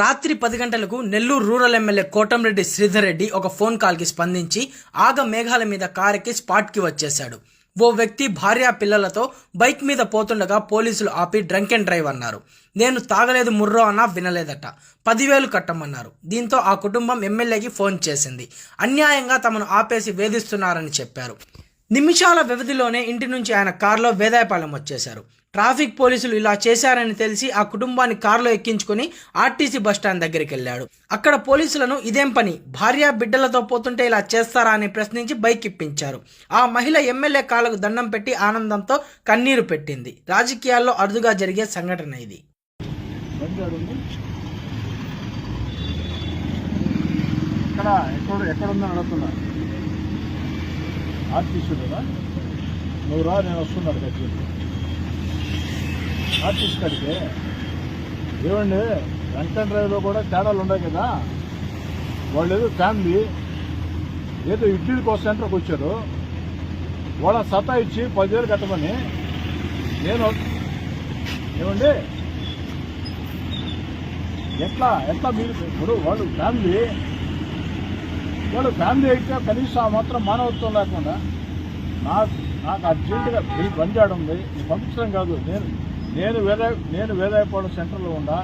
రాత్రి 10 గంటలకు Nellore rural MLA Kotamreddy Sridhar Reddy ఒక ఫోన్ కాల్కి స్పందించి ఆగ మేఘాల మీద కారెక్కి స్పాట్కి వచ్చేశాడు. ఓ వ్యక్తి భార్య పిల్లలతో బైక్ మీద పోతుండగా పోలీసులు ఆపి డ్రంక్ అండ్ డ్రైవ్ అన్నారు. నేను తాగలేదు ముర్రో అన్నా వినలేదట. 10,000 కట్టమన్నారు. దీంతో ఆ కుటుంబం ఎమ్మెల్యేకి ఫోన్ చేసింది. అన్యాయంగా తమను ఆపేసి వేధిస్తున్నారని చెప్పారు. నిమిషాల వ్యవధిలోనే ఇంటి నుంచి ఆయన కారులో వేదాయపాలెం వచ్చేశారు. ట్రాఫిక్ పోలీసులు ఇలా చేశారని తెలిసి ఆ కుటుంబాన్ని కారులో ఎక్కించుకుని ఆర్టీసీ బస్టాండ్ దగ్గరికి వెళ్ళాడు. అక్కడ పోలీసులను ఇదేం పని, భార్య బిడ్డలతో పోతుంటే ఇలా చేస్తారా అని ప్రశ్నించి బైక్ ఇప్పించారు. ఆ మహిళ ఎమ్మెల్యే కాళ్ళకు దండం పెట్టి ఆనందంతో కన్నీరు పెట్టింది. రాజకీయాల్లో అరుదుగా జరిగే సంఘటన ఇది. నువ్వు రా, నేను వస్తున్నాడు దగ్గర ఆర్టిస్ట్ కాడికి. ఏమండి, డ్రంక్ అండ్ డ్రైవ్లో కూడా తేడాలు ఉన్నాయి కదా. వాళ్ళు ఏదో ఫ్యామిలీ ఏదో ఇడ్లీకి సెంటర్కి వచ్చారు, వాళ్ళ సతా ఇచ్చి 10,000 కట్టమని నేను ఏమండి ఎట్లా మీరు ఇప్పుడు వాళ్ళు ఫ్యామిలీ అయితే కనీసం ఆ మాత్రం మానవత్వం లేకుండా నాకు అర్జెంటుగా బిల్ బంద్ చేయడం ఉంది, పంపించడం కాదు. నేను వేదాయపాలెం సెంటర్లో ఉన్నా.